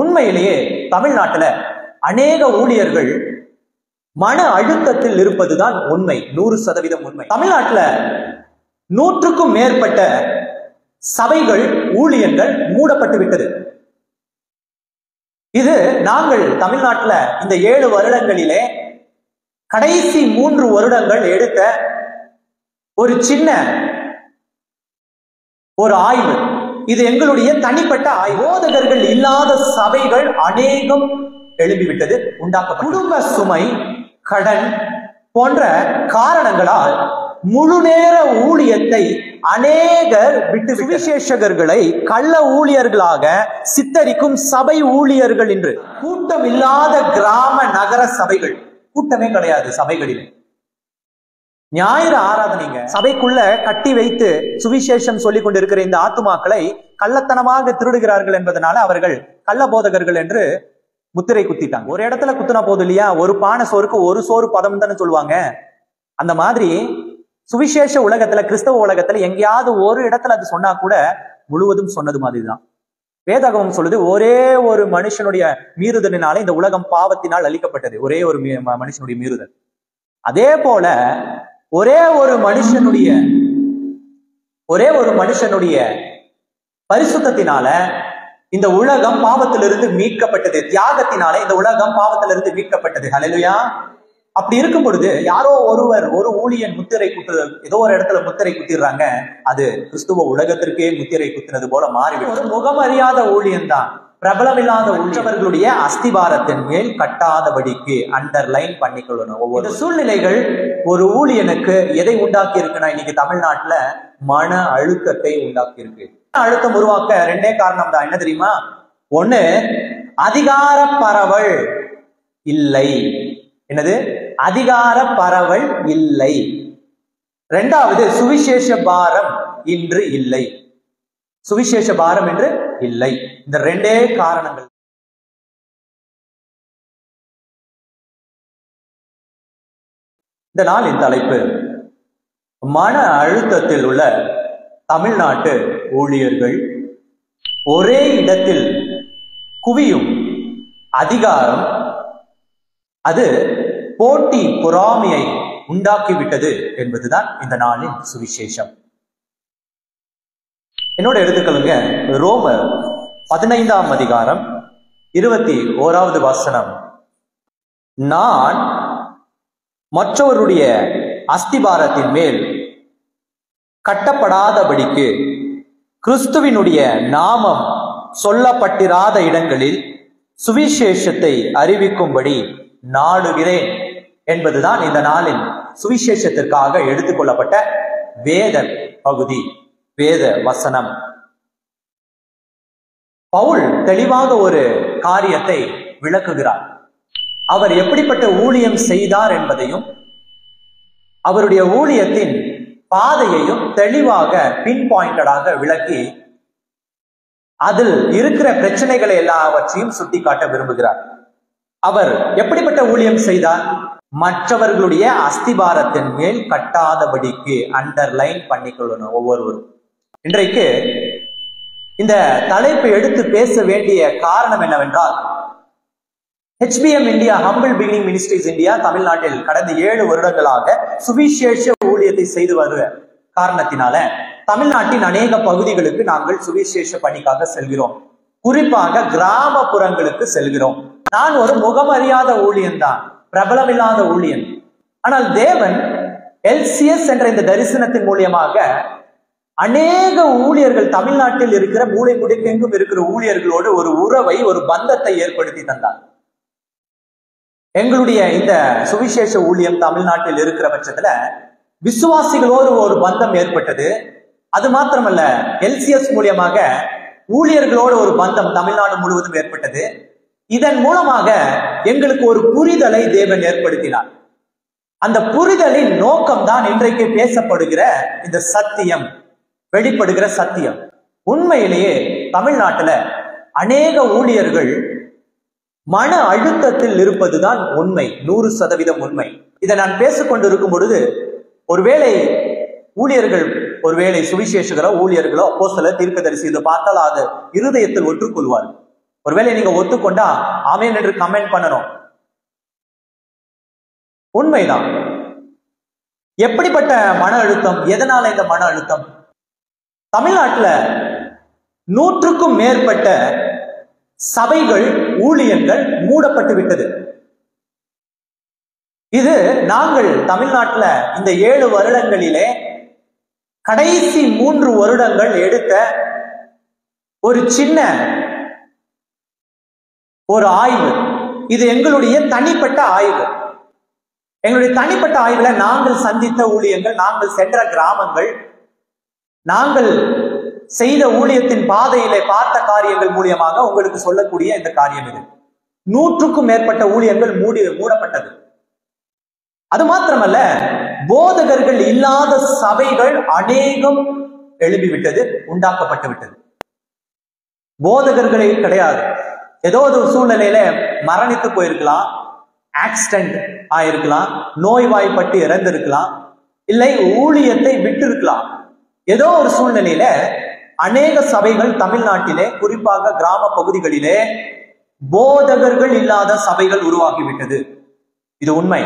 உண்மையிலேயே தமிழ்நாட்டுல அநேக ஊழியர்கள் மன அழுத்தத்தில் இருப்பதுதான் உண்மை. 100% உண்மை. தமிழ்நாட்டுல 100க்கும் மேற்பட்ட சபைகள் ஊழியங்கள் மூடப்பட்டு விட்டது. இது நாங்கள் தமிழ்நாட்டுல இந்த 7 வருடங்களிலே கடைசி 3 வருடங்கள் எடுத்த ஒரு சின்ன ஒரு ஆய்வு. இது எங்களுடைய தனிப்பட்ட ஆய்வு. போதகர்கள் இல்லாத சபைகள் அநேகம் எழும்பிவிட்டது, உண்டாக்கப்பட்டது. குடும்ப சுமை, கடன் போன்ற காரணங்களால் முழு நேர ஊழியத்தை அநேகர் விட்டு சுவிசேஷகர்களை கள்ள ஊழியர்களாக சித்தரிக்கும் சபை ஊழியர்கள் என்று. கூட்டம் இல்லாத கிராம நகர சபைகள், கூட்டமே கிடையாது சபைகளில். ஞாயிறு ஆராதனைங்க சபைக்குள்ள கட்டி வைத்து சுவிசேஷம் சொல்லிக் கொண்டிருக்கிற இந்த ஆத்துமாக்களை கள்ளத்தனமாக திருடுகிறார்கள் என்பதனால அவர்கள் கள்ள போதகர்கள் என்று முத்திரை குத்திட்டாங்க. ஒரு இடத்துல குத்துனா போதும் இல்லையா, ஒரு பானை சோறுக்கு ஒரு சோறு பதம் தானே சொல்லுவாங்க. அந்த மாதிரி சுவிசேஷ உலகத்துல, கிறிஸ்தவ உலகத்துல எங்கேயாவது ஒரு இடத்துல அது சொன்னா கூட முழுவதும் சொன்னது மாதிரிதான். வேதாகமம் சொல்லுது, ஒரே ஒரு மனுஷனுடைய மீறுதலினாலே இந்த உலகம் பாவத்தினால் அழிக்கப்பட்டது. ஒரே ஒரு மனுஷனுடைய மீறுதல். அதே போல ஒரே ஒரு மனுஷனுடைய பரிசுத்தத்தினால இந்த உலகம் பாவத்திலிருந்து மீட்கப்பட்டது. தியாகத்தினாலே இந்த உலகம் பாவத்திலிருந்து மீட்கப்பட்டது. ஹல்லேலூயா. அப்படி இருக்கும் பொழுது யாரோ ஒரு ஊழியன் முத்திரை குத்து, ஏதோ ஒரு இடத்துல முத்திரை குத்திடுறாங்க, அது கிறிஸ்துவ உலகத்திற்கே முத்திரை குத்துறது போல மாறிவிடும். ஒரு முகமறியாத ஊழியன் தான், பிரபலமில்லாத உள்ளவர்களுடைய அஸ்திபாரத்தின் மேல் கட்டாதபடிக்கு அண்டர்லைன் பண்ணிக்கொள்ளணும். ஒவ்வொரு சூழ்நிலைகள் ஒரு ஊழியனுக்கு எதை உண்டாக்கி இருக்குன்னா, இன்னைக்கு தமிழ்நாட்டுல மன அழுத்தத்தை உண்டாக்கி இருக்கு. அழுத்தம் உருவாக்க 2 காரணம் தான். என்ன தெரியுமா? ஒண்ணு, அதிகார பரவல் இல்லை. என்னது? அதிகார பரவல் இல்லை. 2வது, சுவிசேஷ பாரம் இன்று இல்லை. சுவிசேஷ பாரம் என்று இல்லை. இந்த 2 காரணங்கள். இந்த நாளின் தலைப்பு, மன அழுத்தத்தில் உள்ள தமிழ்நாட்டு ஊழியர்கள். ஒரே இடத்தில் குவியும் அதிகாரம் அது போட்டி பொறாமையை உண்டாக்கிவிட்டது என்பதுதான் இந்த நாளின் சுவிசேஷம். என்னோட எடுத்துக்கொள்ளுங்க, ரோமர் 15ஆம் அதிகாரம் 21வது வசனம். நான் மற்றவருடைய அஸ்திபாரத்தின் மேல் கட்டப்படாதபடிக்கு கிறிஸ்துவினுடைய நாமம் சொல்லப்பட்டிராத இடங்களில் சுவிசேஷத்தை அறிவிக்கும்படி நாடுகிறேன் என்பதுதான் இந்த நாளின் சுவிசேஷத்திற்காக எடுத்துக்கொள்ளப்பட்ட வேத பகுதி, வேத வசனம். பவுல் தெளிவாக ஒரு காரியத்தை விளக்குகிறார். அவர் எப்படிப்பட்ட ஊழியம் செய்தார் என்பதையும் அவருடைய ஊழியத்தின் பாதையையும் தெளிவாக பின் பாயிண்டடாக விளக்கி அதில் இருக்கிற பிரச்சனைகளை எல்லாவற்றையும் சுட்டி காட்ட விரும்புகிறார். அவர் எப்படிப்பட்ட ஊழியம் செய்தார்? மற்றவர்களுடைய அஸ்திபாரத்தின் மேல் கட்டாதபடிக்கு அண்டர்லைன் பண்ணிக்கொள்ளணும் ஒவ்வொருவரும். இன்றைக்கு இந்த தலைப்பை எடுத்து பேச வேண்டிய காரணம் என்னவென்றால், HBM India, humble beginning ministries India தமிழ்நாட்டில் கடந்த 7 வருடங்களாக சுவிசேஷ ஊழியத்தை செய்து வருகிற காரணத்தினால தமிழ்நாட்டின் அநேக பகுதிகளுக்கு நாங்கள் சுவிசேஷ பணிக்காக செல்கிறோம். குறிப்பாக கிராமப்புறங்களுக்கு செல்கிறோம். நான் ஒரு முகமறியாத ஊழியன் தான், பிரபலமில்லாத ஊழியன். ஆனால் தேவன் LCS என்ற இந்த தரிசனத்தின் மூலியமாக அநேக ஊழியர்கள், தமிழ்நாட்டில் இருக்கிற மூலை முடுக்கெங்கும் இருக்கிற ஊழியர்களோடு ஒரு உறவை, ஒரு பந்தத்தை ஏற்படுத்தி தந்தார். எங்களுடைய இந்த சுவிசேஷ ஊழியம் தமிழ்நாட்டில் இருக்கிற பட்சத்துல விசுவாசிகளோடு ஒரு பந்தம் ஏற்பட்டது. அது மாத்திரமல்ல, LCS மூலியமாக ஊழியர்களோடு ஒரு பந்தம் தமிழ்நாடு முழுவதும் ஏற்பட்டது. இதன் மூலமாக எங்களுக்கு ஒரு புரிதலை தேவன் ஏற்படுத்தினார். அந்த புரிதலின் நோக்கம் தான் இன்றைக்கு பேசப்படுகிற இந்த சத்தியம், வெளிப்படுகிற சத்தியம். உண்மையிலேயே தமிழ்நாட்டுல அநேக ஊழியர்கள் மன அழுத்தத்தில் இருப்பதுதான் உண்மை, 100% உண்மை. இதை நான் பேசிக்கொண்டிருக்கும் பொழுது ஒருவேளை ஊழியர்கள், ஒருவேளை சுவிசேஷகரோ ஊழியர்களோ அப்போஸ்தலர் தீர்க்கதரிசி இதை பார்த்தால் அது இருதயத்தில் ஒற்றுக்கொள்வார்கள். ஒருவேளை நீங்க ஒத்துக்கொண்டா ஆமென் என்று கமெண்ட் பண்ணணும். உண்மைதான். எப்படிப்பட்ட மன அழுத்தம்? எதனால இந்த மன அழுத்தம்? தமிழ்நாட்டுல 100க்கும் மேற்பட்ட சபைகள், ஊழியங்கள் மூடப்பட்டு விட்டது. இது நாங்கள் தமிழ்நாட்டுல இந்த 7 வருடங்களிலே கடைசி 3 வருடங்கள் எடுத்த ஒரு சின்ன ஒரு ஆய்வு. இது எங்களுடைய தனிப்பட்ட ஆய்வு. எங்களுடைய தனிப்பட்ட ஆய்வுல நாங்கள் சந்தித்த ஊழியங்கள், நாங்கள் சென்ற கிராமங்கள், நாங்கள் செய்த ஊழியத்தின் பாதையிலே பார்த்த காரியங்கள் மூலியமாக உங்களுக்கு சொல்லக்கூடிய இந்த காரியம் இது. 100க்கும் மேற்பட்ட ஊழியங்கள் மூடப்பட்டது. அது மாத்திரமல்ல, போதகர்கள் இல்லாத சபைகள் அநேகம் எழுப்பிவிட்டது, உண்டாக்கப்பட்டு விட்டது. போதகர்களே கிடையாது. ஏதோ ஒரு சூழ்நிலையில மரணித்து போயிருக்கலாம், ஆக்சிடென்ட் ஆயிருக்கலாம், நோய்வாய்ப்பட்டு இறந்திருக்கலாம், இல்லை ஊழியத்தை விட்டு இருக்கலாம். ஏதோ ஒரு சூழ்நிலையில அநேக சபைகள் தமிழ்நாட்டிலே, குறிப்பாக கிராம பகுதிகளிலே போதகர்கள் இல்லாத சபைகள் உருவாகிவிட்டது. இது உண்மை.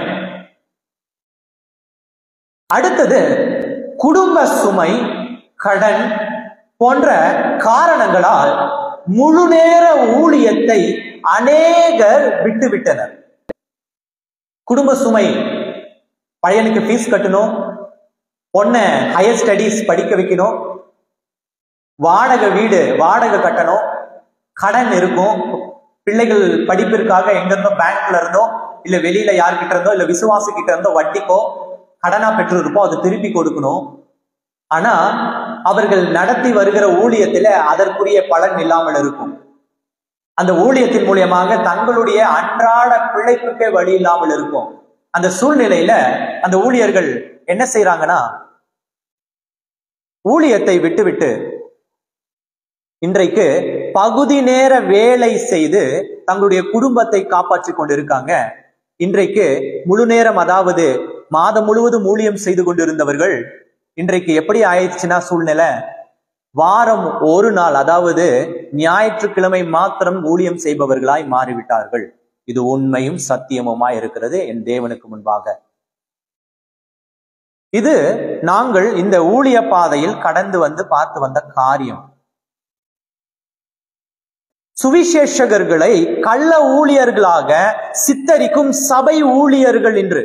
அடுத்தது, குடும்ப சுமை, கடன் போன்ற காரணங்களால் முழு நேர ஊழியத்தை அநேகர் விட்டுவிட்டனர். குடும்ப சுமை, பையனுக்கு ஃபீஸ் கட்டணும், பொண்ணை ஹையர் ஸ்டடீஸ் படிக்க வைக்கணும், வாடகை வீடு வாடகை கட்டணும், கடன் இருக்கும், பிள்ளைகள் படிப்பிற்காக எங்கிருந்தோ பேங்க்ல இருந்தோ இல்ல வெளியில யார்கிட்ட இருந்தோ இல்ல விசுவாசி கிட்ட இருந்தோ வட்டிக்கோ கடனா பெற்று இருப்போம், அது திருப்பி கொடுக்கணும். ஆனா அவர்கள் நடத்தி வருகிற ஊழியத்துல அதற்குரிய பலன் இல்லாமல் இருக்கும். அந்த ஊழியத்தின் மூலியமாக தங்களுடைய அன்றாட பிழைப்புக்கே வழி இல்லாமல் இருக்கும். அந்த சூழ்நிலையில அந்த ஊழியர்கள் என்ன செய்யறாங்கன்னா, ஊழியத்தை விட்டுவிட்டு இன்றைக்கு பகுதி நேர வேலை செய்து தங்களுடைய குடும்பத்தை காப்பாற்றி கொண்டிருக்காங்க. இன்றைக்கு முழு நேரம், அதாவது மாதம் முழுவதும் ஊழியம் செய்து கொண்டிருந்தவர்கள் இன்றைக்கு எப்படி ஆயிடுச்சுன்னா சூழ்நிலை, வாரம் ஒரு நாள், அதாவது ஞாயிற்றுக்கிழமை மாத்திரம் ஊழியம் செய்பவர்களாய் மாறிவிட்டார்கள். இது உண்மையும் சத்தியமுமாய் இருக்கிறது என் தேவனுக்கு முன்பாக. இது நாங்கள் இந்த ஊழிய பாதையில் கடந்து வந்து பார்த்து வந்த காரியம். சுவிசேஷகர்களை கள்ள ஊழியர்களாக சித்தரிக்கும் சபை ஊழியர்கள் என்று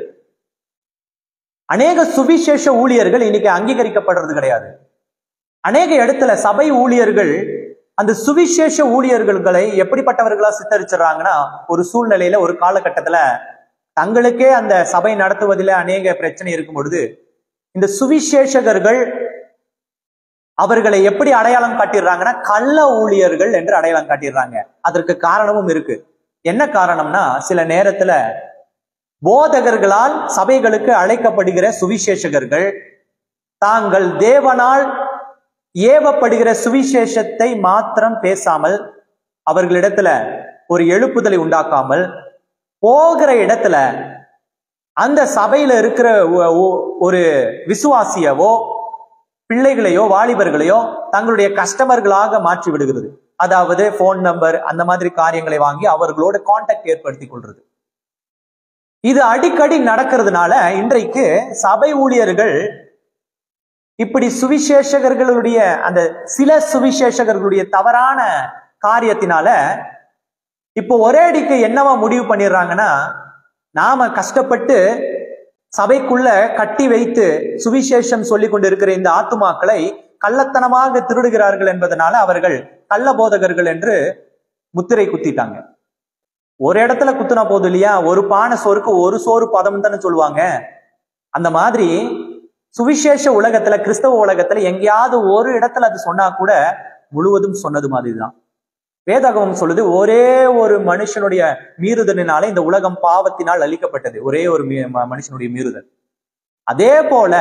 அநேக சுவிசேஷ ஊழியர்கள் இன்னைக்கு அங்கீகரிக்கப்படுறது கிடையாது. அநேக இடத்துல சபை ஊழியர்கள் அந்த சுவிசேஷ ஊழியர்களை எப்படிப்பட்டவர்களா சித்தரிச்சிடறாங்கன்னா, ஒரு சூழ்நிலையில ஒரு காலகட்டத்துல தங்களுக்கே அந்த சபை நடத்துவதில் அநேக பிரச்சனை இருக்கும் பொழுது இந்த சுவிசேஷகர்கள் அவர்களை எப்படி அடையாளம் காட்டிடுறாங்கன்னா, கள்ள ஊழியர்கள் என்று அடையாளம் காட்டிடுறாங்க. அதற்கு காரணமும் இருக்கு. என்ன காரணம்னா, சில நேரத்துல போதகர்களால் சபைகளுக்கு அழைக்கப்படுகிற சுவிசேஷகர்கள் தாங்கள் தேவனால் ஏவப்படுகிற சுவிசேஷத்தை மாத்திரம் பேசாமல், அவர்களிடத்துல ஒரு எழுப்புதலை உண்டாக்காமல், போகிற இடத்துல அந்த சபையில இருக்கிற ஒரு விசுவாசியவோ பிள்ளைகளையோ வாலிபர்களையோ தங்களுடைய கஸ்டமர்களாக மாற்றி விடுகிறது. அதாவது போன் நம்பர் அந்த மாதிரி காரியங்களை வாங்கி அவர்களோட கான்டாக்ட் ஏற்படுத்திக் கொள்றது. இது அடிக்கடி நடக்கிறதுனால இன்றைக்கு சபை ஊழியர்கள் இப்படி சுவிசேஷகர்களுடைய அந்த சில சுவிசேஷகர்களுடைய தவறான காரியத்தினால இப்போ ஒரே அடிக்கு என்னவா முடிவு பண்ணிடுறாங்கன்னா, நாம கஷ்டப்பட்டு சபைக்குள்ள கட்டி வைத்து சுவிசேஷம் சொல்லி கொண்டு இருக்கிற இந்த ஆத்துமாக்களை கள்ளத்தனமாக திருடுகிறார்கள் என்பதனால அவர்கள் கள்ள போதகர்கள் என்று முத்திரை குத்திட்டாங்க. ஒரு இடத்துல குத்துனா போதும் இல்லையா, ஒரு பானை சோறுக்கு ஒரு சோறு பதம் தானே சொல்லுவாங்க. அந்த மாதிரி சுவிசேஷ உலகத்துல, கிறிஸ்தவ உலகத்துல எங்கேயாவது ஒரு இடத்துல அது சொன்னா கூட முழுவதும் சொன்னது மாதிரிதான். வேதாகமம் சொல்லுது, ஒரே ஒரு மனுஷனுடைய மீறுதலினாலே இந்த உலகம் பாவத்தினால் அழிக்கப்பட்டது. ஒரே ஒரு மனுஷனுடைய மீறுதல். அதே போல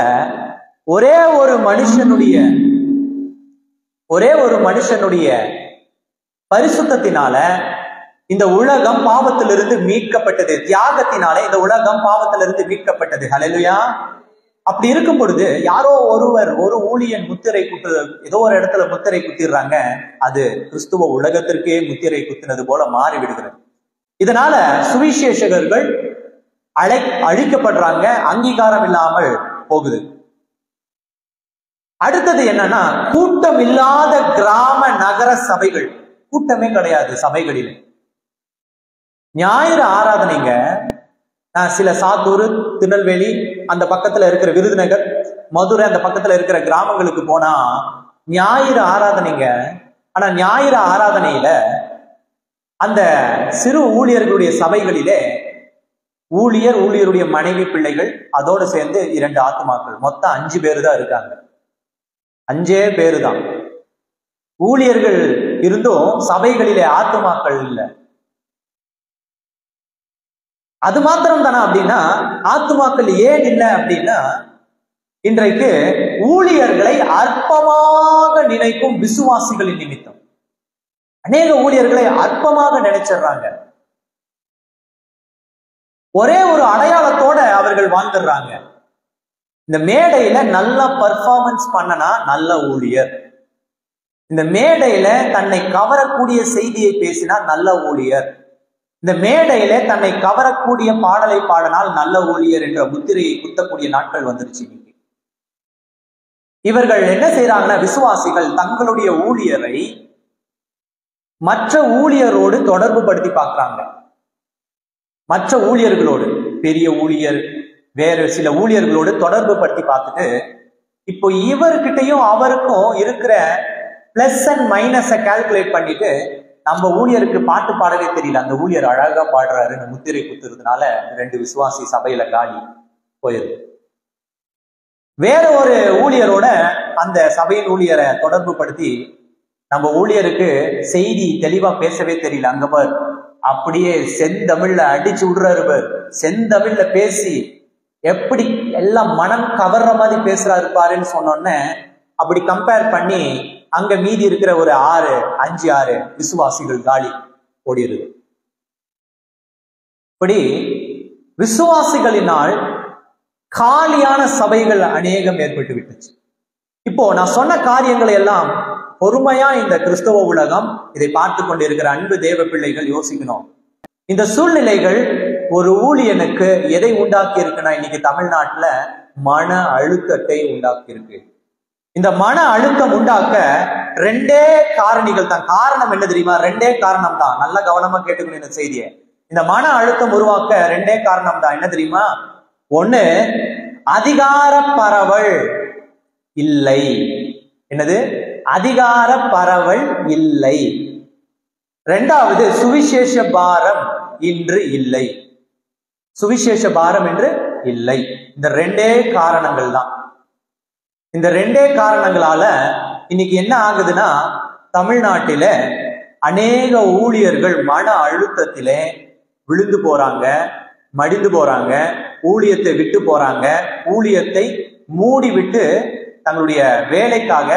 ஒரே ஒரு மனுஷனுடைய பரிசுத்தத்தினால இந்த உலகம் பாவத்திலிருந்து மீட்கப்பட்டது. தியாகத்தினாலே இந்த உலகம் பாவத்திலிருந்து மீட்கப்பட்டது. ஹல்லேலூயா. அப்படி இருக்கும் பொழுது யாரோ ஒரு ஊழியன் முத்திரை குத்து, ஏதோ ஒரு இடத்துல முத்திரை குத்திடுறாங்க, அது கிறிஸ்துவ உலகத்திற்கே முத்திரை குத்தினது போல மாறி விடுகிறது. இதனால சுவிசேஷகர்கள் அழிக்கப்படுறாங்க, அங்கீகாரம் இல்லாமல் போகுது. அடுத்தது என்னன்னா, கூட்டம் இல்லாத கிராம நகர சபைகள். கூட்டமே கிடையாது சபைகளில். ஞாயிறு ஆராதனைங்க, சில சாத்தூர், திருநெல்வேலி, அந்த பக்கத்துல இருக்கிற விருதுநகர், மதுரை, அந்த பக்கத்துல இருக்கிற கிராமங்களுக்கு போனா ஞாயிறு ஆராதனைங்க. ஆனா ஞாயிறு ஆராதனையில அந்த சிறு ஊழியர்களுடைய சபைகளிலே ஊழியருடைய மனைவி, பிள்ளைகள், அதோடு சேர்ந்து 2 ஆத்துமாக்கள், மொத்தம் 5 பேரு தான் இருக்காங்க. 5 பேரு தான் ஊழியர்கள் இருந்தும் சபைகளிலே ஆத்துமாக்கள் இல்லை. அது மாத்திரம் தானே அப்படின்னா, ஆத்துமாக்கள் ஏன் இல்லை அப்படின்னா, இன்றைக்கு ஊழியர்களை அற்பமாக நினைக்கும் விசுவாசிகளின் நிமித்தம் அநேக ஊழியர்களை அற்பமாக நினைச்சிடுறாங்க. ஒரே ஒரு அடையாளத்தோட அவர்கள் வாழ்ந்துடுறாங்க. இந்த மேடையில நல்ல பர்ஃபார்மன்ஸ் பண்ணனா நல்ல ஊழியர், இந்த மேடையில தன்னை கவரக்கூடிய செய்தியை பேசினா நல்ல ஊழியர், இந்த மேடையில தன்னை கவரக்கூடிய பாடலை பாடினால் நல்ல ஊழியர் என்ற முத்திரையை குத்தக்கூடிய நாட்கள் வந்துருச்சு. இவர்கள் என்ன செய்யறாங்கன்னா, விசுவாசிகள் தங்களுடைய ஊழியரை மற்ற ஊழியரோடு தொடர்பு படுத்தி பார்க்கிறாங்க. மற்ற ஊழியர்களோடு, பெரிய ஊழியர் வேறு சில ஊழியர்களோடு தொடர்பு படுத்தி பார்த்துட்டு, இப்போ இவர்கிட்டையும் அவருக்கும் இருக்கிற பிளஸ் அண்ட் மைனஸை கால்குலேட் பண்ணிட்டு, நம்ம ஊழியருக்கு பாட்டு பாடவே தெரியல, அந்த ஊழியர் அழகா பாடுறாருன்னு முத்திரை குத்துறதுனால 2 விசுவாசி சபையில காலி போயிருது. வேற ஒரு ஊழியரோட அந்த சபையின் ஊழியரை தொடர்பு படுத்தி, நம்ம ஊழியருக்கு செய்தி தெளிவா பேசவே தெரியல, அங்க பார் அப்படியே செந்தமிழ்ல அடிச்சு விடுறாரு பார், செந்தமிழ்ல பேசி எப்படி எல்லாம் மனம் கவர்ற மாதிரி பேசுறாரு பாருன்னு சொன்னோன்னே, அப்படி கம்பேர் பண்ணி அங்க மீதி இருக்கிற ஒரு 5-6 விசுவாசிகள் காலி ஓடிடுது. இப்படி விசுவாசிகளினால் காலியான சபைகள் அநேகம் ஏற்பட்டு விட்டுச்சு. இப்போ நான் சொன்ன காரியங்களை எல்லாம் பொறுமையா இந்த கிறிஸ்தவ உலகம், இதை பார்த்து கொண்டிருக்கிற அன்பு தேவ பிள்ளைகள் யோசிக்கணும். இந்த சூழ்நிலைகள் ஒரு ஊழியனுக்கு எதை உண்டாக்கி இருக்குன்னா, இன்னைக்கு தமிழ்நாட்டுல மன அழுத்தத்தை உண்டாக்கி இருக்கு. இந்த மன அழுத்தம் உண்டாக்க 2 காரணிகள் தான். காரணம் என்ன தெரியுமா? 2 காரணம் தான். நல்ல கவனமா கேட்டுக்கணும் இந்த செய்தியை. இந்த மன அழுத்தம் உருவாக்க 2 காரணம் தான். என்ன தெரியுமா? 1, அதிகார பரவல் இல்லை. என்னது? அதிகார பரவல் இல்லை. 2வது, சுவிசேஷ பாரம் இன்று இல்லை. சுவிசேஷ பாரம் என்று இல்லை. இந்த 2 காரணங்கள் தான். இந்த 2 காரணங்களால இன்னைக்கு என்ன ஆகுதுன்னா, தமிழ்நாட்டில அநேக ஊழியர்கள் மன அழுத்தத்திலே விழுந்து போறாங்க, மடிந்து போறாங்க, ஊழியத்தை விட்டு போறாங்க, ஊழியத்தை மூடி விட்டு தங்களுடைய வேலைக்காக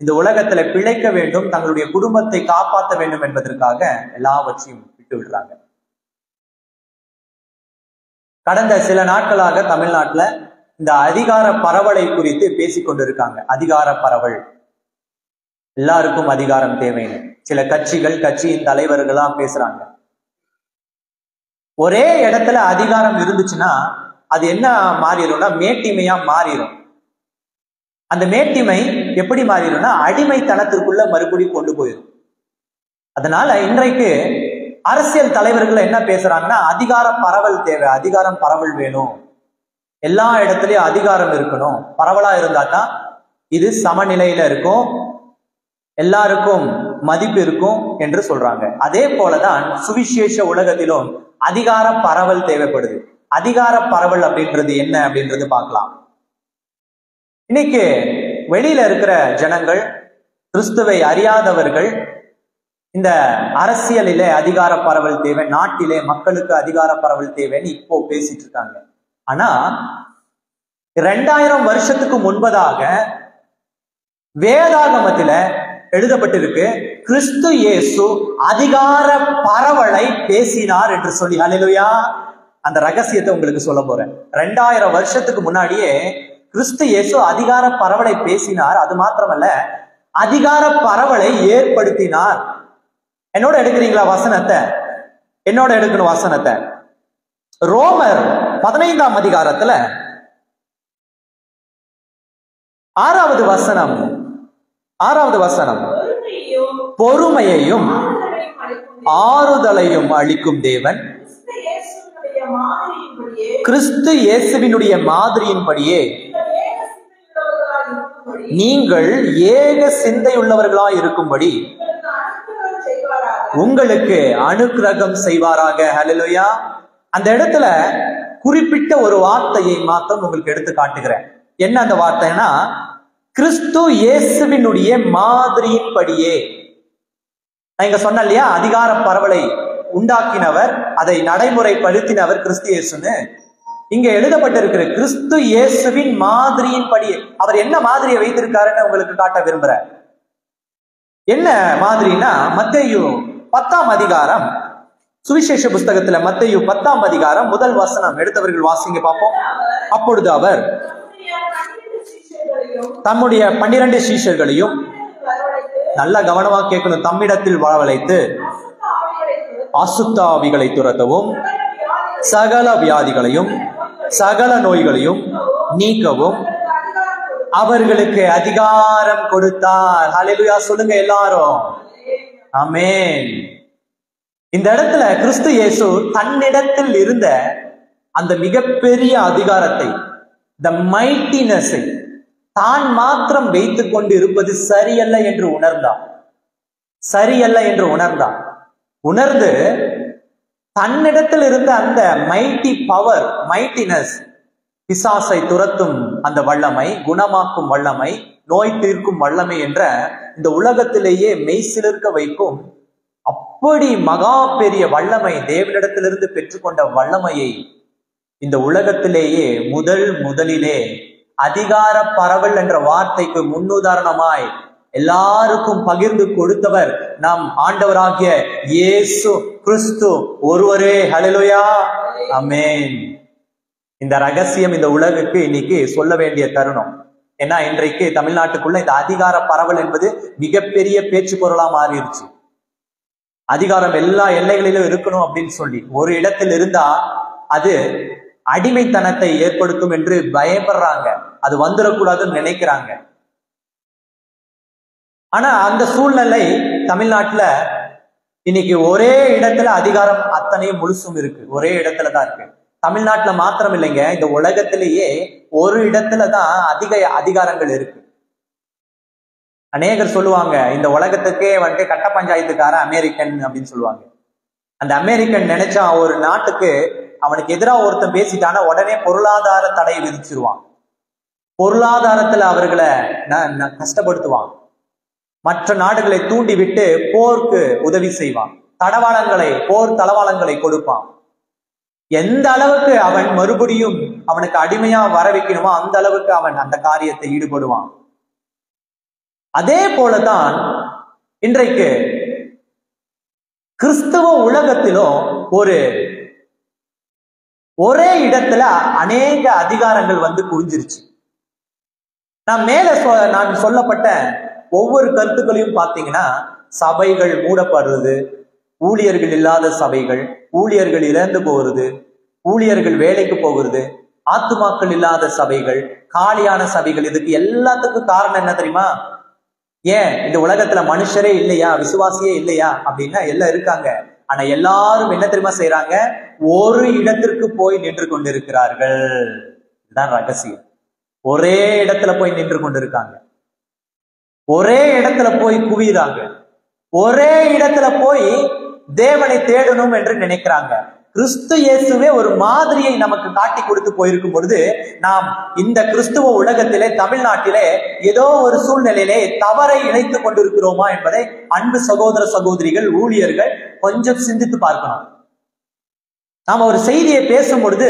இந்த உலகத்துல பிழைக்க வேண்டும், தங்களுடைய குடும்பத்தை காப்பாற்ற வேண்டும் என்பதற்காக எல்லாவற்றையும் விட்டு விடுறாங்க. கடந்த சில நாட்களாக தமிழ்நாட்டுல இந்த அதிகார பரவலை குறித்து பேசிக் கொண்டிருக்காங்க. அதிகார பரவல், எல்லாருக்கும் அதிகாரம் தேவைன்னு சில கட்சியின் தலைவர்களா பேசுறாங்க. ஒரே இடத்துல அதிகாரம் இருந்துச்சுன்னா அது என்ன மாறிடும்னா, மேட்டிமையா மாறிடும். அந்த மேட்டிமை எப்படி மாறிடும்னா, அடிமைத்தனத்திற்குள்ள மறுபடியும் கொண்டு போயிடும். அதனால இன்றைக்கு அரசியல் தலைவர்கள் என்ன பேசுறாங்கன்னா, அதிகார பரவல் தேவை, அதிகாரம் பரவல் வேணும், எல்லா இடத்துலயும் அதிகாரம் இருக்கணும், பரவலா இருந்தா தான் இது சமநிலையில இருக்கும், எல்லாருக்கும் மதிப்பு இருக்கும் என்று சொல்றாங்க. அதே போலதான் சுவிசேஷ உலகத்திலும் அதிகார பரவல் தேவைப்படுது. அதிகார பரவல் அப்படின்றது என்ன அப்படின்றது பார்க்கலாம். இன்னைக்கு வெளியில இருக்கிற ஜனங்கள், கிறிஸ்துவை அறியாதவர்கள், இந்த அரசியலிலே அதிகார பரவல் தேவை, நாட்டிலே மக்களுக்கு அதிகார பரவல் தேவைன்னு இப்போ பேசிட்டு இருக்காங்க. ஆனா 2000 வருஷத்துக்கு முன்பதாக வேதாகமத்தில எழுதப்பட்டிருக்கு, கிறிஸ்து இயேசு அதிகார பரவலை பேசினார் என்று சொல்லி. அல்லேலூயா, அந்த ரகசியத்தை உங்களுக்கு சொல்ல போறேன். 2000 வருஷத்துக்கு முன்னாடியே கிறிஸ்து இயேசு அதிகார பரவலை பேசினார். அது மாத்திரமல்ல, அதிகார பரவலை ஏற்படுத்தினார். என்னோட எடுக்கிறீங்களா வசனத்தை? என்னோட எடுக்கணும் வசனத்தை. ரோமர் 15ஆம் அதிகாரத்துல 6வது வசனம், பொறுமையையும் ஆறுதலையும் அளிக்கும் தேவன் கிறிஸ்து இயேசுவினுடைய மாதிரியின்படியே நீங்கள் ஏக சிந்தையுள்ளவர்களாய் இருக்கும்படி உங்களுக்கு அனுக்கிரகம் செய்வாராக. ஹல்லேலூயா. அந்த இடத்துல குறிப்பிட்ட ஒரு வார்த்தையை மாத்திரம் உங்களுக்கு எடுத்து காட்டுகிறேன். என்ன அந்த வார்த்தைன்னா, கிறிஸ்து இயேசுவினுடைய மாதிரியின்படியே. நான் இங்க சொன்ன இல்லையா, அதிகார பரவலை உண்டாக்கினவர், அதை நடைமுறைப்படுத்தினவர் கிறிஸ்து இயேசுன்னு. இங்க எழுதப்பட்டிருக்கிற கிறிஸ்து இயேசுவின் மாதிரியின்படி அவர் என்ன மாதிரியை வைத்திருக்காருன்னு உங்களுக்கு காட்ட விரும்புறேன். என்ன மாதிரினா, மத்தேயு 10ஆம் அதிகாரம், சுவிசேஷ புஸ்தகத்துல மத்தேயு 10ஆம் அதிகாரம் 1 வசனம் எடுத்தவர்கள் வாசிங்க பார்ப்போம். அப்பொழுது அவர் தம்முடைய 12 சீஷர்களையும், நல்ல கவனமா கேட்கணும், தம்மிடத்தில் வரவழைத்து அசுத்த ஆவிகளை துரத்தவும் சகல வியாதிகளையும் சகல நோய்களையும் நீக்கவும் அவர்களுக்கு அதிகாரம் கொடுத்தார். ஹல்லேலூயா சொல்லுங்க எல்லாரும். ஆமென். இந்த இடத்துல கிறிஸ்து இயேசு தன்னிடத்தில் இருந்த அந்த மிகப்பெரிய அதிகாரத்தை, த மைட்டினஸை தான் மாத்திரம் வைத்துக் கொண்டு இருப்பது சரியல்ல என்று உணர்ந்து தன்னிடத்தில் இருந்த அந்த மைட்டி பவர், மைட்டினஸ், பிசாசை துரத்தும் அந்த வல்லமை, குணமாக்கும் வல்லமை, நோய் தீர்க்கும் வல்லமை என்ற இந்த உலகத்திலேயே மெய்சிலிருக்க வைக்கும் அப்படி மகா பெரிய வல்லமை, தேவனிடத்திலிருந்து பெற்றுக்கொண்ட வல்லமையை இந்த உலகத்திலேயே முதலிலே அதிகார பரவல் என்ற வார்த்தைக்கு முன்னுதாரணமாய் எல்லாருக்கும் பகிர்ந்து கொடுத்தவர் நம் ஆண்டவராகிய இயேசு கிறிஸ்து ஒருவரே. ஹல்லேலூயா. ஆமென். இந்த ரகசியம் இந்த உலகுக்கு இன்னைக்கு சொல்ல வேண்டிய தருணம். ஏன்னா இன்றைக்கு தமிழ்நாட்டுக்குள்ள இந்த அதிகார பரவல் என்பது மிகப்பெரிய பேச்சு பொருளா மாறிடுச்சு. அதிகாரம் எல்லா எல்லைகளிலும் இருக்கணும் அப்படின்னு சொல்லி ஒரு இடத்தில் இருந்தா அது அடிமைத்தனத்தை ஏற்படுத்தும் என்று பயப்படுறாங்க. அது வந்துடக்கூடாதுன்னு நினைக்கிறாங்க. ஆனா அந்த சூழ்நிலை தமிழ்நாட்டுல இன்னைக்கு ஒரே இடத்துல அதிகாரம் அத்தனையும் முழுசும் இருக்கு. ஒரே இடத்துலதான் இருக்கு. தமிழ்நாட்டுல மாத்திரம் இல்லைங்க, இந்த உலகத்திலேயே ஒரு இடத்துலதான் அதிக அதிகாரங்கள் இருக்கு. அநேகர் சொல்லுவாங்க, இந்த உலகத்துக்கே வந்துட்டு கட்ட பஞ்சாயத்துக்கார அமெரிக்கன் அப்படின்னு சொல்லுவாங்க. அந்த அமெரிக்கன் நினைச்சா ஒரு நாட்டுக்கு அவனுக்கு எதிராக ஒருத்தன் பேசிட்டானா உடனே பொருளாதார தடை விதிச்சிருவான். பொருளாதாரத்துல அவர்களை கஷ்டப்படுத்துவான். மற்ற நாடுகளை தூண்டி விட்டு போருக்கு உதவி செய்வான். போர் தளவாளங்களை கொடுப்பான். எந்த அளவுக்கு அவன் மறுபடியும் அவனுக்கு அடிமையா வர வைக்கணுமோ அந்த அளவுக்கு அவன் அந்த காரியத்தை ஈடுபடுவான். அதே போலதான் இன்றைக்கு கிறிஸ்தவ உலகத்திலும் ஒரே இடத்துல அநேக அதிகாரங்கள் வந்து குவிஞ்சிருச்சு. நான் சொல்லப்பட்ட ஒவ்வொரு கருத்துக்களையும் பார்த்தீங்கன்னா, சபைகள் மூடப்படுறது, ஊழியர்கள் இல்லாத சபைகள், ஊழியர்கள் இறந்து போகிறது, ஊழியர்கள் வேலைக்கு போகிறது, ஆத்துமாக்கள் இல்லாத சபைகள், காலியான சபைகள். இதுக்கு எல்லாத்துக்கும் காரணம் என்ன தெரியுமா? ஏன் இந்த உலகத்துல மனுஷரே இல்லையா, விசுவாசியே இல்லையா அப்படின்னா எல்லாம் இருக்காங்க. ஆனா எல்லாரும் என்ன தெரியுமா செய்யறாங்க? ஒரு இடத்திற்கு போய் நின்று கொண்டிருக்கிறார்கள். இதுதான் ரகசியம். ஒரே இடத்துல போய் நின்று கொண்டிருக்காங்க. ஒரே இடத்துல போய் குவிறாங்க. ஒரே இடத்துல போய் தேவனை தேடணும் என்று நினைக்கிறாங்க. கிறிஸ்து இயேசுவே ஒரு மாதிரியை நமக்கு காட்டி கொடுத்து போயிருக்கும் பொழுது நாம் இந்த கிறிஸ்துவ உலகத்திலே, தமிழ்நாட்டிலே ஏதோ ஒரு சூழ்நிலையிலே தவறை இணைத்துக் கொண்டிருக்கிறோமா என்பதை அன்பு சகோதர சகோதரிகள், ஊழியர்கள் கொஞ்சம் சிந்தித்து பார்க்கணும். நாம ஒரு செய்தியை பேசும் பொழுது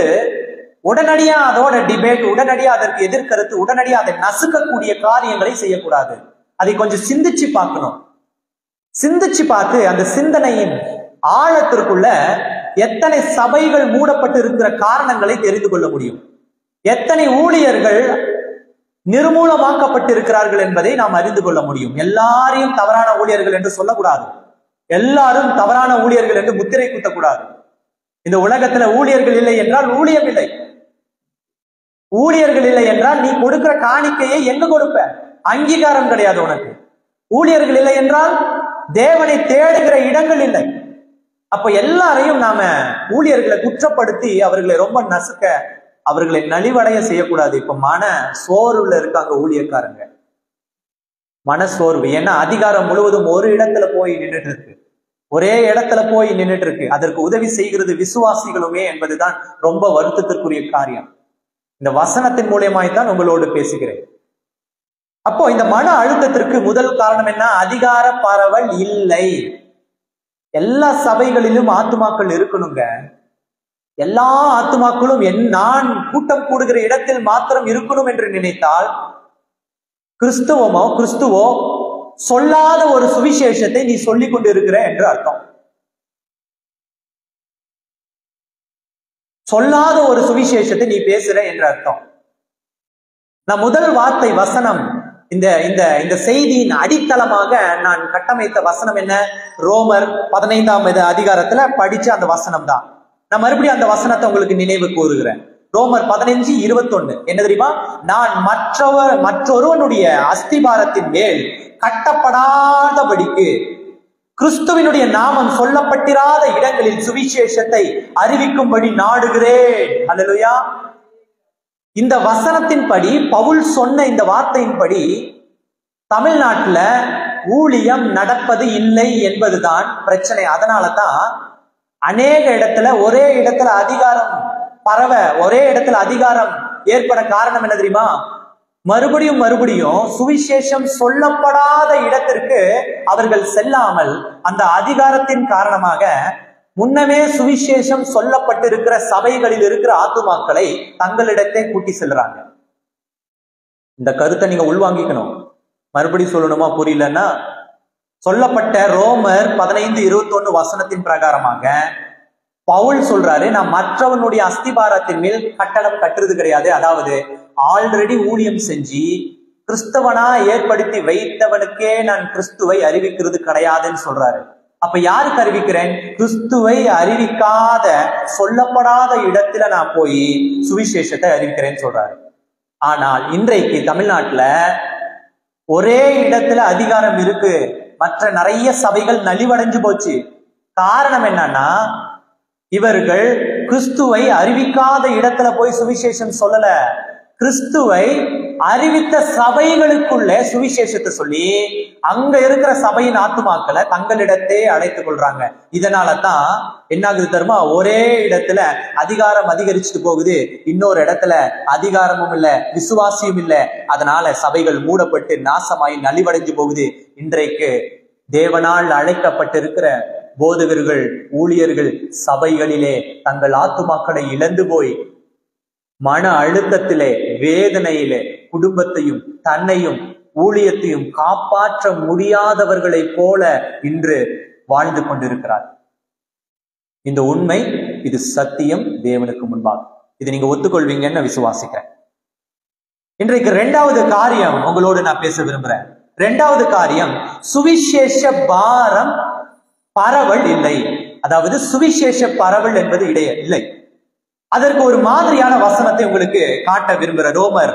உடனடியா அதோட டிபேட், உடனடியா அதற்கு எதிர்கருத்து, உடனடியா அதை நசுக்கக்கூடிய காரியங்களை செய்யக்கூடாது. அதை கொஞ்சம் சிந்திச்சு பார்க்கணும். சிந்திச்சு பார்த்து அந்த சிந்தனையின் ஆழத்திற்குள்ள எத்தனை சபைகள் மூடப்பட்டு இருக்கிற காரணங்களை தெரிந்து கொள்ள முடியும். எத்தனை ஊழியர்கள் நிர்மூலமாக்கப்பட்டிருக்கிறார்கள் என்பதை நாம் அறிந்து கொள்ள முடியும். எல்லாரையும் தவறான ஊழியர்கள் என்று சொல்லக்கூடாது. எல்லாரும் தவறான ஊழியர்கள் என்று முத்திரை குத்தக்கூடாது. இந்த உலகத்துல ஊழியர்கள் இல்லை என்றால் ஊழியம் இல்லை. ஊழியர்கள் இல்லை என்றால் நீ கொடுக்கிற காணிக்கையை எங்க கொடுப்ப? அங்கீகாரம் கிடையாது உனக்கு. ஊழியர்கள் இல்லை என்றால் தேவனை தேடுகிற இடங்கள் இல்லை. அப்ப எல்லாரையும் நாம ஊழியர்களை குற்றப்படுத்தி அவர்களை ரொம்ப நசுக்க, அவர்களை நலிவடைய செய்யக்கூடாது. இப்ப மன சோர்வுல இருக்காங்க ஊழியக்காரங்க, மன சோர்வு. ஏன்னா அதிகாரம் முழுவதும் ஒரு இடத்துல போய் நின்றுட்டு இருக்கு, ஒரே இடத்துல போய் நின்றுட்டு இருக்கு. அதற்கு உதவி செய்கிறது விசுவாசிகளுமே என்பதுதான் ரொம்ப வருத்தத்திற்குரிய காரியம். இந்த வசனத்தின் மூலியமாய்த்தான் உங்களோடு பேசுகிறேன். அப்போ இந்த மன அழுத்தத்திற்கு முதல் காரணம் என்ன? அதிகார பரவல் இல்லை. எல்லா சபைகளிலும் ஆத்துமாக்கள் இருக்கணுங்க. எல்லா ஆத்துமாக்களும் நான் கூட்டம் கூடுகிற இடத்தில் மாத்திரம் இருக்கணும் என்று நினைத்தால் கிறிஸ்துவோ சொல்லாத ஒரு சுவிசேஷத்தை நீ சொல்லிக் கொண்டு இருக்கிற என்று அர்த்தம். சொல்லாத ஒரு சுவிசேஷத்தை நீ பேசுற என்று அர்த்தம். நான் முதல் வார்த்தை வசனம், இந்த இந்த இந்த செய்தியின் அடித்தளமாக நான் கட்டமைத்த வசனம் என்ன? ரோமர் 15ஆம் அதிகாரத்துல படிச்ச அந்த வசனம் தான். நான் மறுபடியும் அந்த வசனத்தை உங்களுக்கு நினைவு கூறுகிறேன். ரோமர் 15:21 என்ன தெரியுமா? நான் மற்றொருவனுடைய அஸ்திபாரத்தின் மேல் கட்டப்படாதபடிக்கு கிறிஸ்துவினுடைய நாமம் சொல்லப்பட்டிராத இடங்களில் சுவிசேஷத்தை அறிவிக்கும்படி நாடுகிறேன். அல்லேலூயா. இந்த வசனத்தின்படி, பவுல் சொன்ன இந்த வார்த்தையின்படி தமிழ்நாட்டுல ஊழியம் நடப்பது இல்லை என்பதுதான் பிரச்சனை. அதனால தான் அநேக இடத்துல ஒரே இடத்துல அதிகாரம் பரவ, ஒரே இடத்துல அதிகாரம் ஏற்பட காரணம் என்ன தெரியுமா? மறுபடியும் சுவிசேஷம் சொல்லப்படாத இடத்திற்கு அவர்கள் செல்லாமல் அந்த அதிகாரத்தின் காரணமாக முன்னமே சுவிசேஷம் சொல்லப்பட்டிருக்கிற சபைகளில் இருக்கிற ஆத்துமாக்களை தங்களிடத்தை கூட்டி செல்றாங்க. இந்த கருத்தை நீங்க உள்வாங்கிக்கணும். மறுபடியும் சொல்லணுமா? புரியலன்னா, சொல்லப்பட்ட ரோமர் 15:21 வசனத்தின் பிரகாரமாக பவுல் சொல்றாரு, நான் மற்றவனுடைய அஸ்திபாரத்தின் மேல் கட்டடம் கட்டுறது கிடையாது. அதாவது ஆல்ரெடி ஊழியம் செஞ்சு கிறிஸ்தவனா ஏற்படுத்தி வைத்தவனுக்கே நான் கிறிஸ்துவை அறிவிக்கிறது கிடையாதுன்னு சொல்றாரு. அப்ப யாருக்கு அறிவிக்கிறேன்? கிறிஸ்துவை அறிவிக்காத, சொல்லப்படாத இடத்துல நான் போய் சுவிசேஷத்தை அறிவிக்கிறேன்னு சொல்றாரு. ஆனால் இன்றைக்கு தமிழ்நாட்டுல ஒரே இடத்துல அதிகாரம் இருக்கு, மற்ற நிறைய சபைகள் நலிவடைஞ்சு போச்சு. காரணம் என்னன்னா, இவர்கள் கிறிஸ்துவை அறிவிக்காத இடத்துல போய் சுவிசேஷம் சொல்லல, கிறிஸ்துவை அறிவித்த சபைகளுக்குள்ள சுவிசேஷத்தை சொல்லி அங்க இருக்கிற சபையின் ஆத்துமாக்களை தங்களிடத்தே அழைத்துக் கொள்றாங்க. இதனாலதான் என்னாகுது தருமா? ஒரே இடத்துல அதிகாரம் அதிகரிச்சுட்டு போகுது, இன்னொரு இடத்துல அதிகாரமும் இல்ல, விசுவாசியும் இல்ல. அதனால சபைகள் மூடப்பட்டு நாசமாய் நலிவடைஞ்சு போகுது. இன்றைக்கு தேவனால் அழைக்கப்பட்டிருக்கிற போதகர்கள், ஊழியர்கள் சபைகளிலே தங்கள் ஆத்துமாக்களை இழந்து போய் மன அழுத்தத்திலே, வேதனையிலே குடும்பத்தையும் தன்னையும் ஊழியத்தையும் காப்பாற்ற முடியாதவர்களை போல இன்று வாழ்ந்து கொண்டிருக்கிறார். இந்த உண்மை, இது சத்தியம் தேவனுக்கு முன்பாக. இதை நீங்க ஒத்துக்கொள்வீங்கன்னு விசுவாசிக்கிறேன். இன்றைக்கு 2வது காரியம் உங்களோடு நான் பேச விரும்புறேன். 2வது காரியம், சுவிசேஷ பாரம் பரவல் இல்லை. அதாவது சுவிசேஷ பரவல் என்பது இல்லை. அதற்கு ஒரு மாதிரியான வசனத்தை உங்களுக்கு காட்ட விரும்புகிற ரோமர்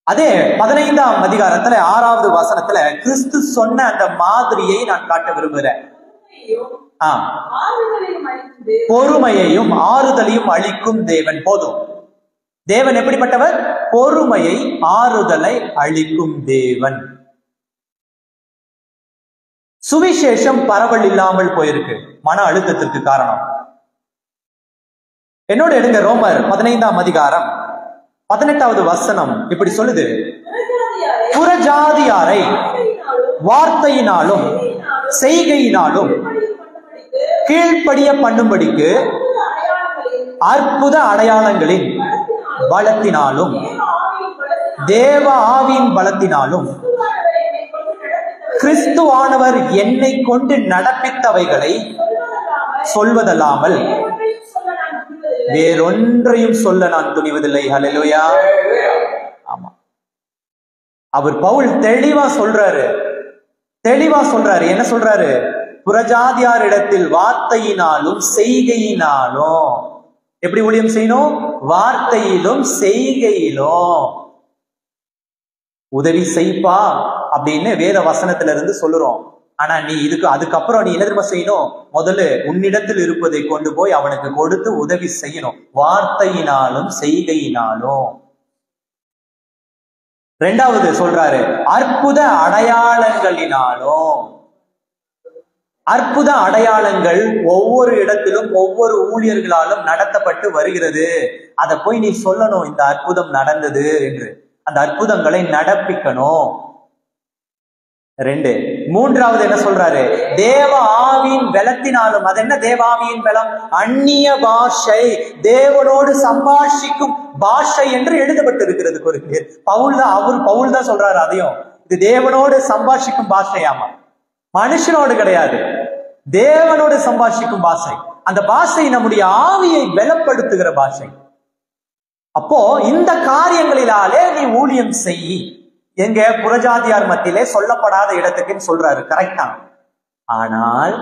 அதே 15ஆம் அதிகாரத்துல 6வது வசனத்துல கிறிஸ்து சொன்ன அந்த மாதிரியை நான் காட்ட விரும்புகிறேன். பொறுமையையும் ஆறுதலையும் அளிக்கும் தேவன். போதும். தேவன் எப்படிப்பட்டவர்? பொறுமையை, ஆறுதலை அளிக்கும் தேவன். சுவிசேஷம் பரவல் இல்லாமல் போயிருக்கு, மன அழுத்தத்திற்கு காரணம். என்னோட எடுங்க ரோமர் 15ஆம் அதிகாரம் 18வது வசனம் இப்படி சொல்லுது, புறஜாதியாரை வார்த்தையினாலும் செய்கையினாலும் கீழ்ப்படிய பண்ணும்படிக்கு அற்புத அடையாளங்களின் பலத்தினாலும் தேவ ஆவியின் பலத்தினாலும் கிறிஸ்துவானவர் என்னை கொண்டு நடப்பித்தவைகளை சொல்வதல்லாமல் வேறொன்றையும் சொல்ல நான் துணிவதில்லை. ஹல்லேலூயா. ஆமா, அவர் பவுல் தெளிவா சொல்றாரு. என்ன சொல்றாரு? புறஜாதியார் இடத்தில் வார்த்தையினாலும் செய்கையினாலும். எப்படி ஊழியம் செய்யணும்? வார்த்தையிலும் செய்கையிலும். உதவி செய்ப்பா அப்படின்னு வேத வசனத்துல இருந்து சொல்லுறோம். ஆனா நீ அதுக்கப்புறம் நீ என்ன தெரியுமா செய்யணும்? முதல்ல உன்னிடத்தில் இருப்பதை கொண்டு போய் அவனுக்கு கொடுத்து உதவி செய்யணும், வார்த்தையினாலும் செய்கையினாலும். ரெண்டாவது சொல்றாரு, அற்புத அடையாளங்களினாலும். அற்புத அடையாளங்கள் ஒவ்வொரு இடத்திலும் ஒவ்வொரு ஊழியர்களாலும் நடத்தப்பட்டு வருகிறது. அதை போய் நீ சொல்லணும், இந்த அற்புதம் நடந்தது என்று. அந்த அற்புதங்களை நடப்பிக்கணும். மூன்றாவது என்ன சொல்றாரு? தேவ ஆவியின் பலத்தினாலும். அது என்ன தேவ ஆவியின் பலம்? அந்நிய பாஷை, தேவனோடு சம்பாஷிக்கும் பாஷை என்று எழுதப்பட்டு இருக்கிறது. பவுல் தான் சொல்றாரு அதையும். இது தேவனோடு சம்பாஷிக்கும் பாஷையாமா, மனுஷனோடு கிடையாது, தேவனோடு சம்பாஷிக்கும் பாஷை. அந்த பாஷை நம்முடைய ஆவியை பலப்படுத்துகிற பாஷை. அப்போ இந்த காரியங்களிலாலே நீ ஊழியம் செய். எங்க புறஜாதியார் மத்தியிலே சொல்லப்படாத இடத்துக்குன்னு சொல்றாரு, கரெக்டா? ஆனால்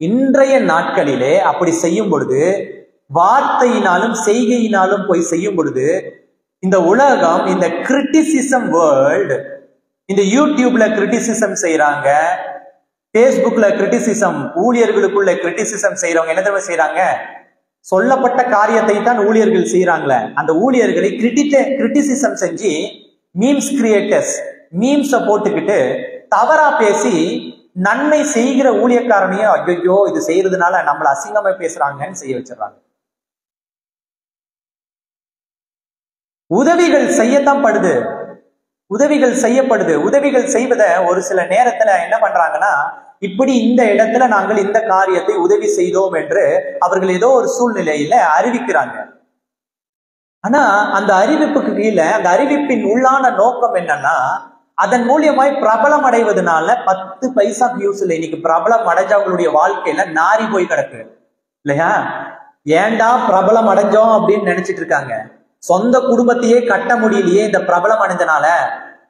இன்றைய நாட்களிலே அப்படி செய்யும் பொழுது, வார்த்தையினாலும் செய்கையினாலும் போய் செய்யும் பொழுது, இந்த உலகம், இந்த கிரிட்டிசிசம் வேர்ல்டு, இந்த யூடியூப்ல கிரிட்டிசிசம் செய்யறாங்க, பேஸ்புக்ல கிரிட்டிசிசம், ஊழியர்களுக்குள்ள கிரிட்டிசிசம் செய்யறவங்க என்ன தெரியுமா செய்யறாங்க? சொல்லப்பட்ட காரியத்தை தான் ஊழியர்கள் செய்யறாங்களே, அந்த ஊழியர்களை கிரிட்டிசிசம் செஞ்சு மீம்ஸ் கிரியேட்டர்ஸ், மீம்ஸை போட்டுக்கிட்டு தவறா பேசி நன்மை செய்கிற ஊழியக்காரனையும் ஐயோ இது செய்யறதுனால நம்மள அசிங்கமா பேசுறாங்கன்னு செய்ய வச்சிடறாங்க. உதவிகள் செய்யத்தான் படுது, உதவிகள் செய்யப்படுது. உதவிகள் செய்வத ஒரு சில நேரத்துல என்ன பண்றாங்கன்னா, இப்படி இந்த இடத்துல நாங்கள் இந்த காரியத்தை உதவி செய்தோம் என்று அவர்கள் ஏதோ ஒரு சூழ்நிலையில அறிவிக்கிறாங்க. ஆனா அந்த அறிவிப்புக்கு கீழே, அந்த அறிவிப்பின் உள்ளான நோக்கம் என்னன்னா, அதன் மூலியமாய் பிரபலம் அடைவதனால 10 பைசா வியூஸ் இல்லை. இன்னைக்கு பிரபலம் அடைஞ்சவங்களுடைய வாழ்க்கையில நாரி போய் கிடக்கு இல்லையா? ஏண்டா பிரபலம் அடைஞ்சோம் அப்படின்னு நினைச்சிட்டு இருக்காங்க. சொந்த குடும்பத்தையே கட்ட முடியலையே இந்த பிரபலம் அடைஞ்சனால,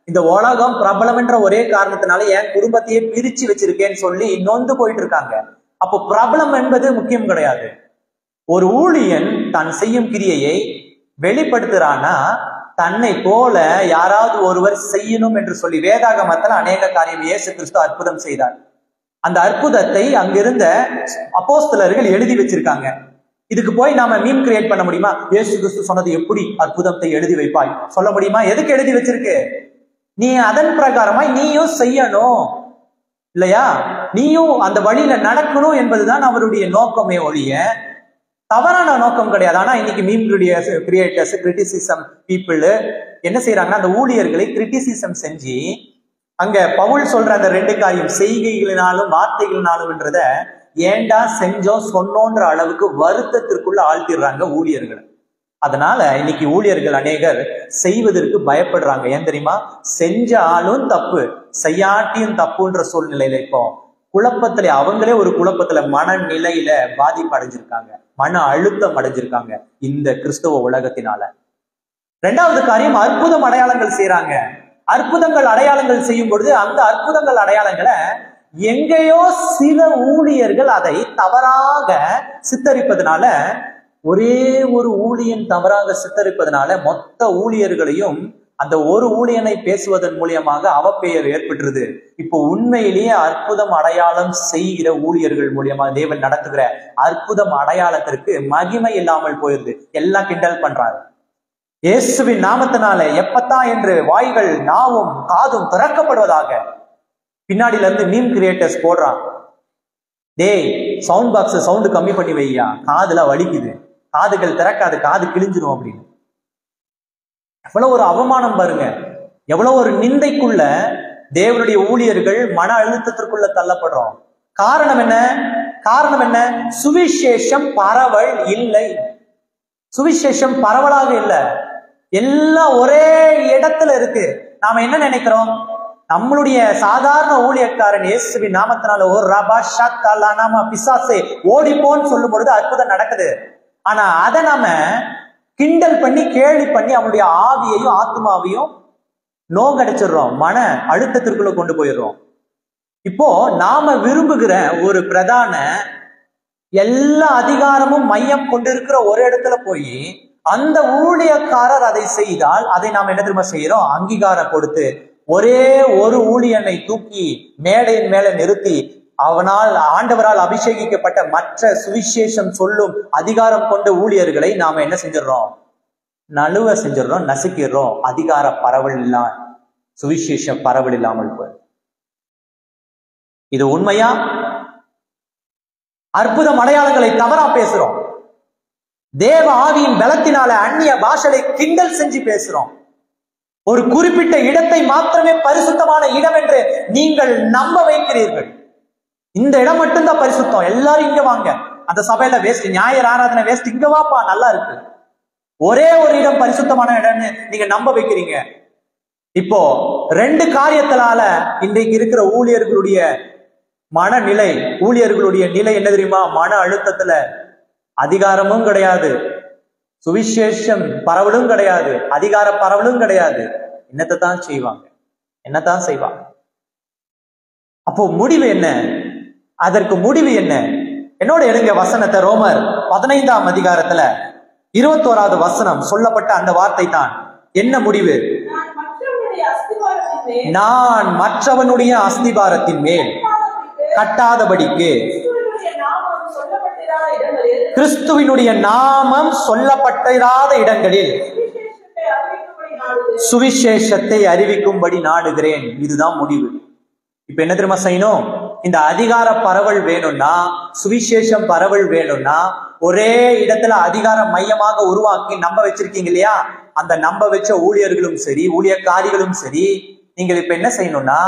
இந்த உலகம் பிரபலம் என்ற ஒரே காரணத்தினால என் குடும்பத்தையே பிரிச்சு வச்சிருக்கேன்னு சொல்லி நொந்து போயிட்டு இருக்காங்க. அப்போ பிரபலம் என்பது முக்கியம் கிடையாது. ஒரு ஊழியன் தான் செய்யும் கிரியையை வெளிப்படுத்துறானா, தன்னை போல யாராவது ஒருவர் செய்யணும் என்று சொல்லி வேதாகமத்தில் அநேக காரியம் இயேசு கிறிஸ்து அற்புதம் செய்தார். அந்த அற்புதத்தை அங்கிருந்த அப்போஸ்தலர்கள் எழுதி வச்சிருக்காங்க. இதுக்கு போய் நாம மீம் கிரியேட் பண்ண முடியுமா? இயேசு கிறிஸ்து சொன்னது எப்படி அற்புதத்தை எழுதி வைப்பாய் சொல்ல முடியுமா? எதுக்கு எழுதி வச்சிருக்கு? நீ அதன் பிரகாரமாய் நீயும் செய்யணும் இல்லையா? நீயும் அந்த வழியில நடக்கணும் என்பதுதான் அவருடைய நோக்கமே ஒழிய தவறான நோக்கம் கிடையாது. ஆனா இன்னைக்கு மீம் கிரியேட்டர்ஸ், கிரிட்டிசிசம் பீப்புள் என்ன செய்யறாங்கன்னா, அந்த ஊழியர்களை கிரிட்டிசிசம் செஞ்சு, அங்க பவுல் சொல்ற அந்த 2 காரியம், செய்கைகளினாலும் வார்த்தைகளினாலும்ன்றத ஏண்டா செஞ்சோம் சொன்னோன்ற அளவுக்கு வருத்தத்திற்குள்ள ஆழ்த்திடுறாங்க ஊழியர்கள். அதனால இன்னைக்கு ஊழியர்கள் அநேகர் செய்வதற்கு பயப்படுறாங்க. ஏன் தெரியுமா? செஞ்சாலும் தப்பு, செய்யாட்டியும் தப்புன்ற சூழ்நிலையில இப்போ குழப்பத்துல, அவங்களே ஒரு குழப்பத்துல, மனநிலையில பாதிப்பு அடைஞ்சிருக்காங்க, மன அழுத்தம் அடைஞ்சிருக்காங்க இந்த கிறிஸ்தவ உலகத்தினால. 2வது காரியம், அற்புதம் அடையாளங்கள் செய்யறாங்க. அற்புதங்கள் அடையாளங்கள் செய்யும் பொழுது அந்த அற்புதங்கள் அடையாளங்களை எங்கேயோ சில ஊழியர்கள் அதை தவறாக சித்தரிப்பதனால, ஒரே ஒரு ஊழியன் தவறாக சித்தரிப்பதனால மொத்த ஊழியர்களையும் அந்த ஒரு ஊழியனை பேசுவதன் மூலியமாக அவப்பெயர் ஏற்பட்டுருது. இப்போ உண்மையிலேயே அற்புதம் அடையாளம் செய்கிற ஊழியர்கள் மூலியமா தேவன் நடத்துகிற அற்புதம் அடையாளத்திற்கு மகிமை இல்லாமல் போயிருது. எல்லாம் கிண்டல் பண்றாரு. இயேசுவின் நாமத்தினால எப்பத்தான் என்று வாய்கள் நாவும் காதும் திறக்கப்படுவதாக பின்னாடில இருந்து மீம் கிரியேட்டர்ஸ் போடுறான். டேய், சவுண்ட் பாக்ஸ் சவுண்டு கம்மி பண்ணி வையா, காதுல வலிக்குது, காதுகள் திறக்காது, காது கிழிஞ்சிடும் அப்படின்னு. எவ்வளவு ஒரு அவமானம் பாருங்க, எவ்வளவு ஒரு நிந்தைக்குள்ள தேவனுடைய ஊழியர்கள் மன அழுத்தத்திற்குள்ள தள்ளப்படுறோம். காரணம் என்ன? காரணம் என்ன? சுவிசேஷம் பரவல் இல்லை. சுவிசேஷம் பரவலாக இல்லை, எல்லாம் ஒரே இடத்துல இருக்கு. நாம என்ன நினைக்கிறோம்? நம்மளுடைய சாதாரண ஊழியக்காரன் இயேசுவின் நாமத்தினால ஒரு ரபா ஷத்தலா நாம பிசாசே ஓடிப்போன்னு சொல்லும் பொழுது அற்புதம் நடக்குது. ஆனா அதை நாம கிண்டல் பண்ணி கேலி பண்ணி அவனுடைய ஆவியையும் ஆத்மாவையும் நோக்கடிச்சிடுறோம், மன அழுத்தத்திற்குள்ள கொண்டு போயிடுறோம். இப்போ நாம விரும்புகிற ஒரு பிரதான எல்லா அதிகாரமும் மையம் கொண்டிருக்கிற ஒரு இடத்துல போய் அந்த ஊழியக்காரர் அதை செய்தால் அதை நாம் என்ன தெரியுமா செய்யறோம்? அங்கீகாரம் கொடுத்து ஒரே ஒரு ஊழியனை தூக்கி மேடையின் மேல நிறுத்தி அவனால் ஆண்டவரால் அபிஷேகிக்கப்பட்ட மற்ற சுவிசேஷம் சொல்லும் அதிகாரம் கொண்ட ஊழியர்களை நாம என்ன செஞ்சிடறோம்? நழுவ செஞ்சிடறோம், நசுக்கிடுறோம். அதிகார பரவல் இல்லாம, சுவிசேஷ பரவல் இல்லாமல் போய் இது உண்மையா? அற்புதம் அடையாளங்களை தவறா பேசுறோம். தேவ ஆவியின் பலத்தினால அந்நிய பாஷையை கிண்டல் செஞ்சு பேசுறோம். ஒரு குறிப்பிட்ட இடத்தை மாத்திரமே பரிசுத்தமான இடம் என்று நீங்கள் நம்ப வைக்கிறீர்கள். இந்த இடம் மட்டும்தான் பரிசுத்தம், எல்லாரும் இங்க வாங்க, அந்த சபையில வேஸ்ட், ஞாயிறு ஆராதனை வேஸ்ட், இங்க வாப்பா நல்லா இருக்கு. ஒரே ஒரு இடம் பரிசுத்தமான இடம்னு நீங்க நம்ப வைக்கிறீங்க. இப்போ ரெண்டு காரியத்தினால இன்றைக்கு இருக்கிற ஊழியர்களுடைய மனநிலை, ஊழியர்களுடைய நிலை என்ன தெரியுமா? மன அழுத்தத்துல அதிகாரமும் கிடையாது, சுவிசேஷம் பரவலும் கிடையாது, அதிகார பரவலும் கிடையாது. என்னத்தான் செய்வாங்க? என்னத்தான் செய்வாங்க? அப்போ முடிவு என்ன? அதற்கு முடிவு என்ன? என்னோட எடுங்க வசனத்தை, ரோமர் 15ஆம் அதிகாரத்துல 21வது வசனம் சொல்லப்பட்ட அந்த வார்த்தை தான். என்ன முடிவு? நான் மற்றவனுடைய அஸ்திபாரத்தின் மேல் கட்டாதபடிக்கு கிறிஸ்துவினுடைய நாமம் சொல்லப்பட்டிராத இடங்களில் சுவிசேஷத்தை அறிவிக்கும்படி நாடுகிறேன். இதுதான் முடிவு. இப்ப என்ன தெரியுமா செய்யணும்? இந்த அதிகார பரவல் வேணும்னா, சுவிசேஷம் பரவல் வேணும்னா, ஒரே இடத்துல அதிகார மையமாக உருவாக்கி நம்ப வச்சிருக்கீங்க இல்லையா? அந்த நம்ப வச்ச ஊழியர்களும் சரி, ஊழியக்காரிகளும் சரி, நீங்கள் இப்ப என்ன செய்யணும்னா,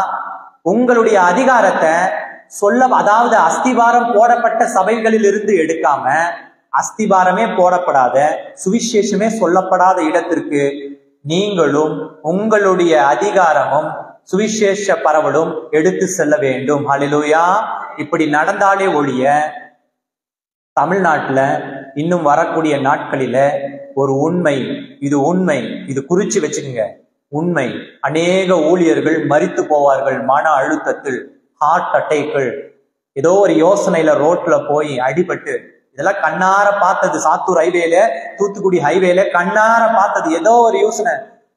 உங்களுடைய அதிகாரத்தை சொல்ல, அதாவது அஸ்திபாரம் போடப்பட்ட சபைகளில் இருந்து எடுக்காம, அஸ்திபாரமே போடப்படாத, சுவிசேஷமே சொல்லப்படாத இடத்திற்கு நீங்களும் உங்களுடைய அதிகாரமும் சுவிசேஷ பரவலும் எடுத்து செல்ல வேண்டும். ஹல்லேலூயா. இப்படி நடந்தாலே ஒழிய தமிழ்நாட்டுல இன்னும் வரக்கூடிய நாட்களில ஒரு உண்மை, இது குறிச்சு வச்சுக்கோங்க, உண்மை, அநேக ஊழியர்கள் மரித்து போவார்கள் மன அழுத்தத்தில், ஹார்ட் அட்டாக்கள், ஏதோ ஒரு யோசனையில ரோட்ல போய் அடிபட்டு, இதெல்லாம் கண்ணார பார்த்தது. சாத்தூர் ஹைவேல, தூத்துக்குடி ஹைவேல கண்ணார பார்த்தது. ஏதோ ஒரு யோசனை,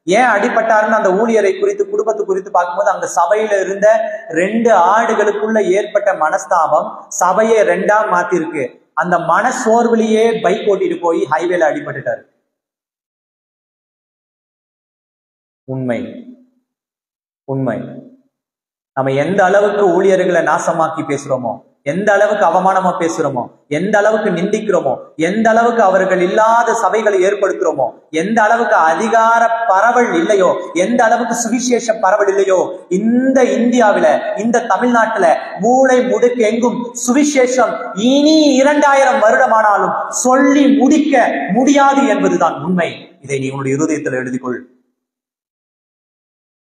ஏன் அடிபட்டாருன்னு அந்த ஊழியரை குறித்து, குடும்பத்தை குறித்து பார்க்கும்போது அந்த சபையில இருந்த 2 ஆடுகளுக்குள்ள ஏற்பட்ட மனஸ்தாபம் சபையை 2ஆ மாத்திருக்கு. அந்த மன சோர்விலேயே பைக் ஓட்டிட்டு போய் ஹைவேல அடிபட்டுட்டாரு. உண்மை. நம்ம எந்த அளவுக்கு ஊழியர்களை நாசமாக்கி பேசுறோமோ, எந்த அளவுக்கு அவமானமா பேசுறோமோ, எந்த அளவுக்கு நிந்திக்கிறோமோ, எந்த அளவுக்கு அவர்கள் இல்லாத சபைகளை ஏற்படுத்துறோமோ, எந்த அளவுக்கு அதிகார பரவல் இல்லையோ, எந்த அளவுக்கு சுவிசேஷ பரவல் இல்லையோ, இந்த இந்தியாவில, இந்த தமிழ்நாட்டுல மூளை முடுக்கு எங்கும் சுவிசேஷம் இனி 2000 வருடமானாலும் சொல்லி முடிக்க முடியாது என்பதுதான் உண்மை. இதை நீ உன்னுடைய இருதயத்தில் எழுதிக்கொள்.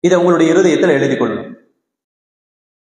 இதை உங்களுடைய இருதயத்தில் எழுதிக் கொள்ளணும்.